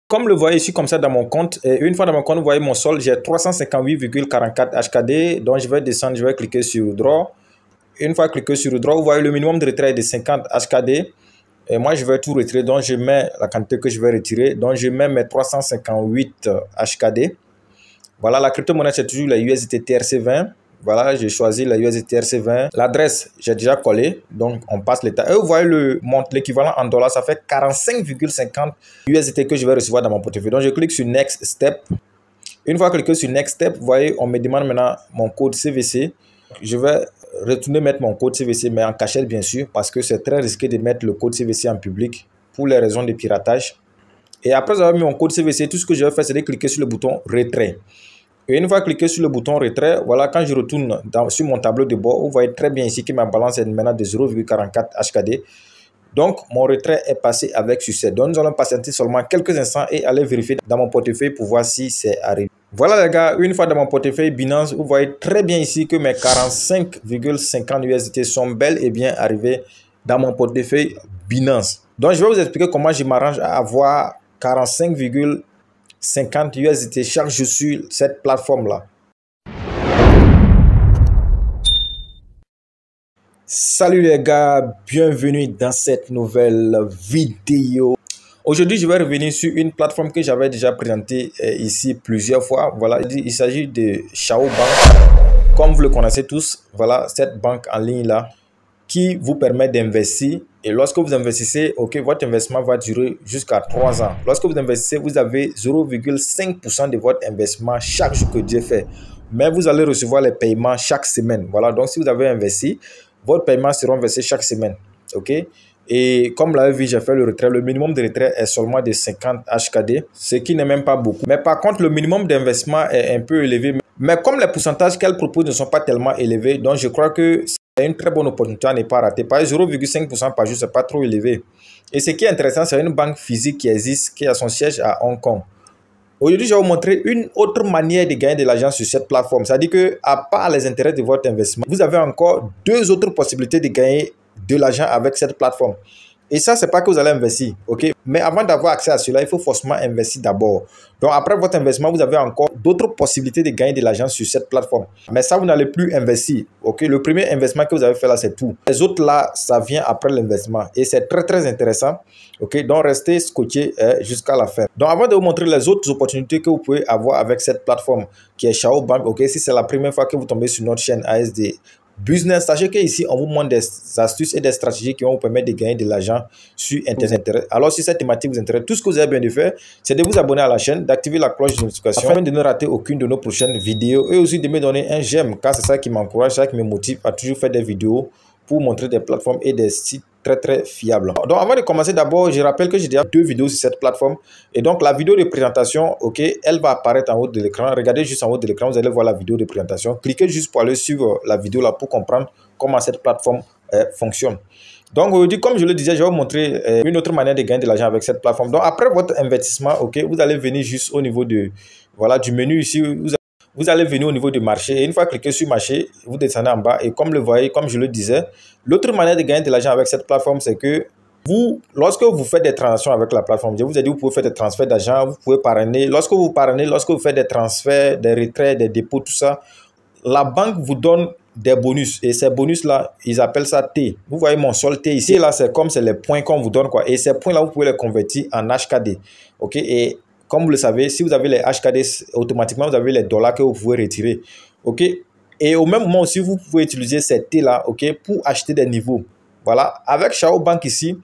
Comme le voyez ici comme ça dans mon compte, et une fois dans mon compte, vous voyez mon solde, j'ai 358,44 HKD. Donc je vais descendre, je vais cliquer sur Draw. Une fois cliqué sur Draw, vous voyez le minimum de retrait est de 50 HKD. Et moi, je vais tout retirer. Donc je mets la quantité que je vais retirer. Donc je mets mes 358 HKD. Voilà, la crypto-monnaie, c'est toujours la USDT TRC20. Voilà, j'ai choisi la USDT TRC20. L'adresse, j'ai déjà collé. Donc, on passe l'état. Et vous voyez l'équivalent en dollars, ça fait 45,50 USDT que je vais recevoir dans mon portefeuille. Donc, je clique sur Next Step. Une fois cliqué sur Next Step, vous voyez, on me demande maintenant mon code CVC. Je vais retourner mettre mon code CVC, mais en cachette, bien sûr, parce que c'est très risqué de mettre le code CVC en public pour les raisons de piratage. Et après avoir mis mon code CVC, tout ce que je vais faire, c'est de cliquer sur le bouton retrait. Et une fois cliqué sur le bouton retrait, voilà, quand je retourne sur mon tableau de bord, vous voyez très bien ici que ma balance est maintenant de 0,44 HKD. Donc, mon retrait est passé avec succès. Donc, nous allons patienter seulement quelques instants et aller vérifier dans mon portefeuille pour voir si c'est arrivé. Voilà les gars, une fois dans mon portefeuille Binance, vous voyez très bien ici que mes 45,50 USDT sont bel et bien arrivés dans mon portefeuille Binance. Donc, je vais vous expliquer comment je m'arrange à avoir 45,50 USDT chaque jour sur cette plateforme-là. Salut les gars, bienvenue dans cette nouvelle vidéo. Aujourd'hui, je vais revenir sur une plateforme que j'avais déjà présentée ici plusieurs fois. Voilà, il s'agit de Chao Bank. Comme vous le connaissez tous, voilà, cette banque en ligne là qui vous permet d'investir. Et lorsque vous investissez, ok, votre investissement va durer jusqu'à 3 ans. Lorsque vous investissez, vous avez 0,5% de votre investissement chaque jour que Dieu fait. Mais vous allez recevoir les paiements chaque semaine. Voilà, donc si vous avez investi, votre paiement sera versé chaque semaine. Ok? Et comme vous l'avez vu, j'ai fait le retrait. Le minimum de retrait est seulement de 50 HKD, ce qui n'est même pas beaucoup. Mais par contre, le minimum d'investissement est un peu élevé. Mais comme les pourcentages qu'elle propose ne sont pas tellement élevés, donc je crois que c'est une très bonne opportunité à ne pas rater. Par 0,5% par jour, ce n'est pas trop élevé. Et ce qui est intéressant, c'est une banque physique qui existe, qui a son siège à Hong Kong. Aujourd'hui, je vais vous montrer une autre manière de gagner de l'argent sur cette plateforme. C'est-à-dire qu'à part les intérêts de votre investissement, vous avez encore deux autres possibilités de gagner de l'argent avec cette plateforme. Et ça, ce n'est pas que vous allez investir, ok? Mais avant d'avoir accès à cela, il faut forcément investir d'abord. Donc, après votre investissement, vous avez encore d'autres possibilités de gagner de l'argent sur cette plateforme. Mais ça, vous n'allez plus investir, ok? Le premier investissement que vous avez fait là, c'est tout. Les autres là, ça vient après l'investissement. Et c'est très, très intéressant, ok? Donc, restez scotché jusqu'à la fin. Donc, avant de vous montrer les autres opportunités que vous pouvez avoir avec cette plateforme qui est Chao Bank, ok? Si c'est la première fois que vous tombez sur notre chaîne ASD Business, sachez qu'ici, on vous montre des astuces et des stratégies qui vont vous permettre de gagner de l'argent sur Internet. Alors, si cette thématique vous intéresse, tout ce que vous avez besoin de faire, c'est de vous abonner à la chaîne, d'activer la cloche de notification afin de ne rater aucune de nos prochaines vidéos et aussi de me donner un j'aime, car c'est ça qui m'encourage, ça qui me motive à toujours faire des vidéos pour montrer des plateformes et des sites très très fiables. Donc avant de commencer, d'abord, je rappelle que j'ai déjà 2 vidéos sur cette plateforme. Et donc la vidéo de présentation, ok, elle va apparaître en haut de l'écran. Regardez juste en haut de l'écran, vous allez voir la vidéo de présentation. Cliquez juste pour aller suivre la vidéo là pour comprendre comment cette plateforme fonctionne. Donc aujourd'hui, comme je le disais, je vais vous montrer une autre manière de gagner de l'argent avec cette plateforme. Donc après votre investissement, ok, vous allez venir juste au niveau de, voilà, du menu ici. Vous allez venir au niveau du marché et une fois cliqué sur marché, vous descendez en bas et comme le voyez, comme je le disais, l'autre manière de gagner de l'argent avec cette plateforme, c'est que vous, lorsque vous faites des transactions avec la plateforme, je vous ai dit, vous pouvez faire des transferts d'argent, vous pouvez parrainer. Lorsque vous parrainez, lorsque vous faites des transferts, des retraits, des dépôts, tout ça, la banque vous donne des bonus et ces bonus-là, ils appellent ça T. Vous voyez mon solde T ici, là, c'est comme c'est les points qu'on vous donne, quoi. Et ces points-là, vous pouvez les convertir en HKD. OK? Et comme vous le savez, si vous avez les HKD, automatiquement, vous avez les dollars que vous pouvez retirer. OK? Et au même moment aussi, vous pouvez utiliser ces T-là, OK, pour acheter des niveaux. Voilà. Avec Chao Bank ici,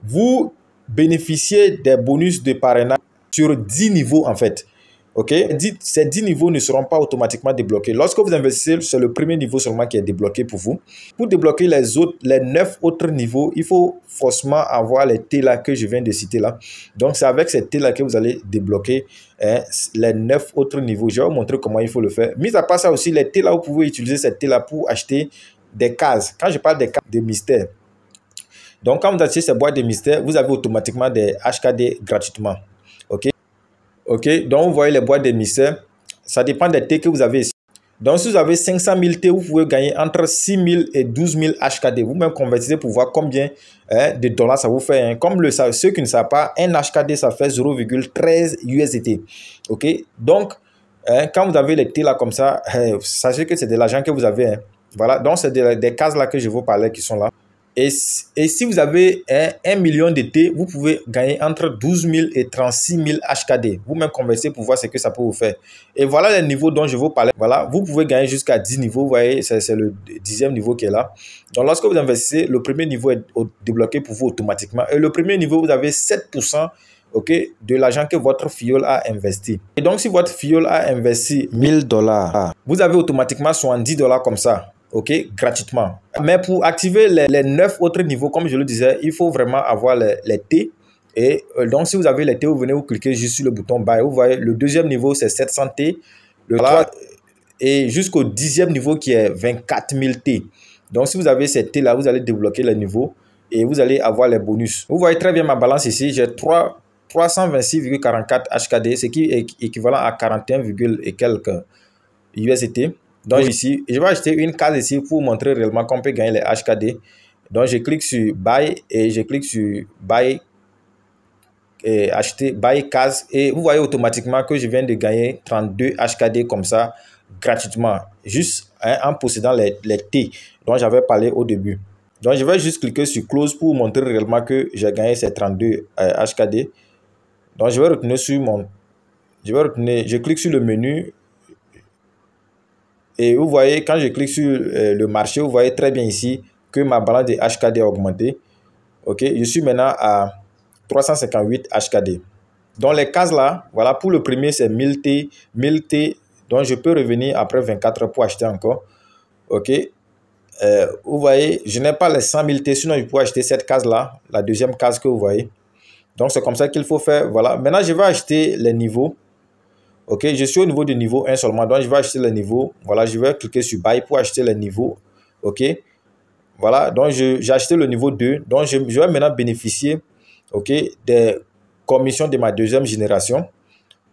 vous bénéficiez des bonus de parrainage sur 10 niveaux, en fait. OK? Ces 10 niveaux ne seront pas automatiquement débloqués. Lorsque vous investissez, c'est le premier niveau seulement qui est débloqué pour vous. Pour débloquer les 9 autres niveaux, il faut forcément avoir les T là que je viens de citer là. Donc, c'est avec ces T là que vous allez débloquer les 9 autres niveaux. Je vais vous montrer comment il faut le faire. Mis à part ça aussi, les T là, vous pouvez utiliser ces T là pour acheter des cases. Quand je parle des cases de mystère. Donc, quand vous achetez ces boîtes de mystère, vous avez automatiquement des HKD gratuitement. OK? OK, donc vous voyez les boîtes d'émissaires, ça dépend des T que vous avez ici. Donc, si vous avez 500 000 T, vous pouvez gagner entre 6 000 et 12 000 HKD. Vous-même convertissez pour voir combien de dollars ça vous fait. Hein. Comme ceux qui ne savent pas, un HKD, ça fait 0,13 USDT. OK? Donc, quand vous avez les T là comme ça, sachez que c'est de l'argent que vous avez. Hein. Voilà. Donc, c'est des cases là que je vous parlais qui sont là. Et si vous avez 1 million de T, vous pouvez gagner entre 12 000 et 36 000 HKD. Vous-même conversez pour voir ce que ça peut vous faire. Et voilà les niveaux dont je vous parlais. Voilà, vous pouvez gagner jusqu'à 10 niveaux. Vous voyez, c'est le 10e niveau qui est là. Donc, lorsque vous investissez, le premier niveau est débloqué pour vous automatiquement. Et le premier niveau, vous avez 7%. OK, de l'argent que votre filleul a investi. Et donc, si votre filleul a investi 1000 $, vous avez automatiquement 70 $ comme ça. OK, gratuitement. Mais pour activer les 9 autres niveaux, comme je le disais, il faut vraiment avoir les T. Et donc, si vous avez les T, vous venez, vous cliquez juste sur le bouton Buy. Vous voyez, le deuxième niveau, c'est 700 T. Le 3, et jusqu'au 10e niveau qui est 24 000 T. Donc, si vous avez ces T là, vous allez débloquer les niveaux et vous allez avoir les bonus. Vous voyez très bien ma balance ici. J'ai 326,44 HKD, ce qui est équivalent à 41, et quelques USDT. Donc ici, je vais acheter une case ici pour vous montrer réellement qu'on peut gagner les HKD. Donc je clique sur Buy et je clique sur Buy et acheter Buy case et vous voyez automatiquement que je viens de gagner 32 HKD comme ça gratuitement, juste en possédant les T dont j'avais parlé au début. Donc je vais juste cliquer sur Close pour vous montrer réellement que j'ai gagné ces 32 HKD. Donc je vais retourner sur je clique sur le menu. Et vous voyez, quand je clique sur le marché, vous voyez très bien ici que ma balance de HKD a augmenté. OK, je suis maintenant à 358 HKD. Dans les cases là, voilà, pour le premier, c'est 1000 T, 1000 T. Donc, je peux revenir après 24 heures pour acheter encore. OK. Vous voyez, je n'ai pas les 100 000 T, sinon je peux acheter cette case là, la deuxième case que vous voyez. Donc, c'est comme ça qu'il faut faire. Voilà. Maintenant, je vais acheter les niveaux. OK, je suis au niveau du niveau 1 seulement, donc je vais acheter le niveau. Voilà, je vais cliquer sur Buy pour acheter le niveau. OK, voilà, donc j'ai acheté le niveau 2. Donc, je vais maintenant bénéficier, OK, des commissions de ma deuxième génération.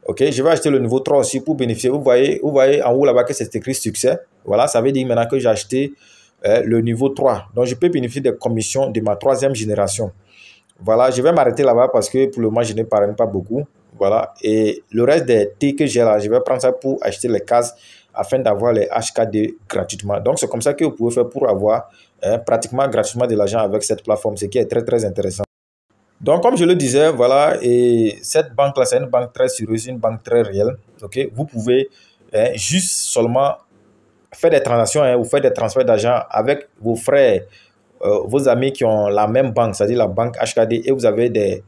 OK, je vais acheter le niveau 3 aussi pour bénéficier. Vous voyez en haut là-bas que c'est écrit succès. Voilà, ça veut dire maintenant que j'ai acheté le niveau 3. Donc, je peux bénéficier des commissions de ma troisième génération. Voilà, je vais m'arrêter là-bas parce que pour le moment, je n'épargne pas beaucoup. Voilà, et le reste des T que j'ai là, je vais prendre ça pour acheter les cases afin d'avoir les HKD gratuitement. Donc, c'est comme ça que vous pouvez faire pour avoir pratiquement gratuitement de l'argent avec cette plateforme, ce qui est très, très intéressant. Donc, comme je le disais, voilà, et cette banque-là, c'est une banque très sérieuse, une banque très réelle. OK, vous pouvez juste seulement faire des transactions, ou faire des transferts d'argent avec vos frères, vos amis qui ont la même banque, c'est-à-dire la banque HKD, et vous avez des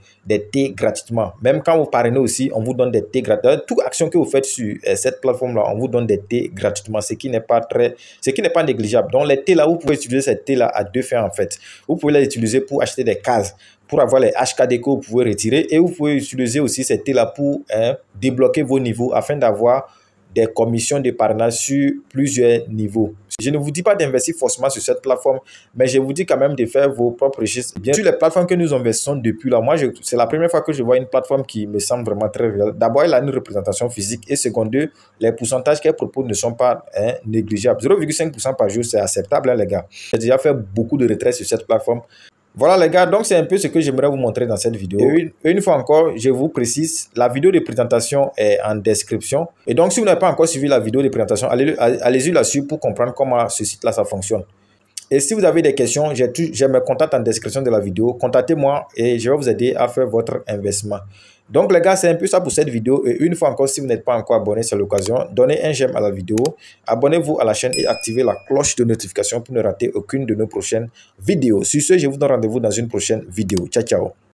T gratuitement. Même quand vous parrainez aussi, on vous donne des T gratuitement. Toute action que vous faites sur cette plateforme-là, on vous donne des T gratuitement, ce qui n'est pas négligeable. Donc, les T là, vous pouvez utiliser ces T là à deux fins en fait. Vous pouvez les utiliser pour acheter des cases, pour avoir les HKD que vous pouvez retirer, et vous pouvez utiliser aussi ces T là pour débloquer vos niveaux afin d'avoir des commissions de parrainage sur plusieurs niveaux. Je ne vous dis pas d'investir forcément sur cette plateforme, mais je vous dis quand même de faire vos propres recherches. Bien sûr, les plateformes que nous investissons depuis là, moi, c'est la première fois que je vois une plateforme qui me semble vraiment très réelle. D'abord, elle a une représentation physique et secondaire, les pourcentages qu'elle propose ne sont pas négligeables. 0,5% par jour, c'est acceptable, hein, les gars. J'ai déjà fait beaucoup de retraits sur cette plateforme. Voilà les gars, donc c'est un peu ce que j'aimerais vous montrer dans cette vidéo. Et une fois encore, je vous précise, la vidéo de présentation est en description. Et donc si vous n'avez pas encore suivi la vidéo de présentation, allez-y là-dessus pour comprendre comment ce site-là, ça fonctionne. Et si vous avez des questions, j'ai mes contacts en description de la vidéo. Contactez-moi et je vais vous aider à faire votre investissement. Donc les gars, c'est un peu ça pour cette vidéo. Et une fois encore, si vous n'êtes pas encore abonné, c'est l'occasion. Donnez un j'aime à la vidéo. Abonnez-vous à la chaîne et activez la cloche de notification pour ne rater aucune de nos prochaines vidéos. Sur ce, je vous donne rendez-vous dans une prochaine vidéo. Ciao, ciao.